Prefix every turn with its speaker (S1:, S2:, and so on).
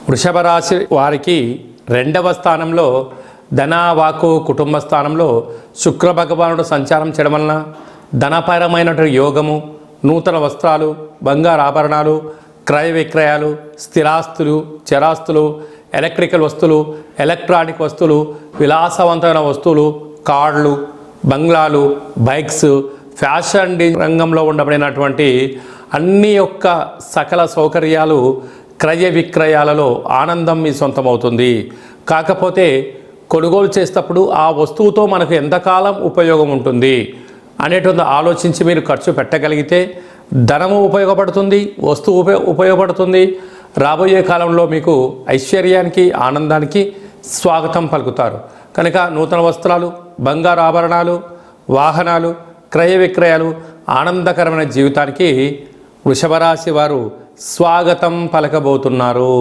S1: వృషభ రాశి వారికి రెండవ స్థానంలో ధన వాక్కు కుటుంబ స్థానంలో శుక్ర భగవానుడు సంచారం చేయడం వలన ధనపరమైనటువంటి యోగము, నూతన వస్త్రాలు, బంగారు ఆభరణాలు, క్రయ విక్రయాలు, స్థిరాస్తులు, చరాస్తులు, ఎలక్ట్రికల్ వస్తువులు, ఎలక్ట్రానిక్ వస్తువులు, విలాసవంతమైన వస్తువులు, కార్లు, బంగ్లాలు, బైక్స్, ఫ్యాషన్ రంగంలో ఉండబడినటువంటి అన్ని యొక్క సకల సౌకర్యాలు క్రయ విక్రయాలలో ఆనందం మీ సొంతమవుతుంది. కాకపోతే కొనుగోలు చేసేటప్పుడు ఆ వస్తువుతో మనకు ఎంతకాలం ఉపయోగం ఉంటుంది అనేటువంటి ఆలోచించి మీరు ఖర్చు పెట్టగలిగితే ధనము ఉపయోగపడుతుంది, వస్తువు ఉపయోగపడుతుంది. రాబోయే కాలంలో మీకు ఐశ్వర్యానికి, ఆనందానికి స్వాగతం పలుకుతారు. కనుక నూతన వస్త్రాలు, బంగారు ఆభరణాలు, వాహనాలు, క్రయ విక్రయాలు, ఆనందకరమైన జీవితానికి వృషభ రాశి వారు స్వాగతం పలకబోతున్నారు.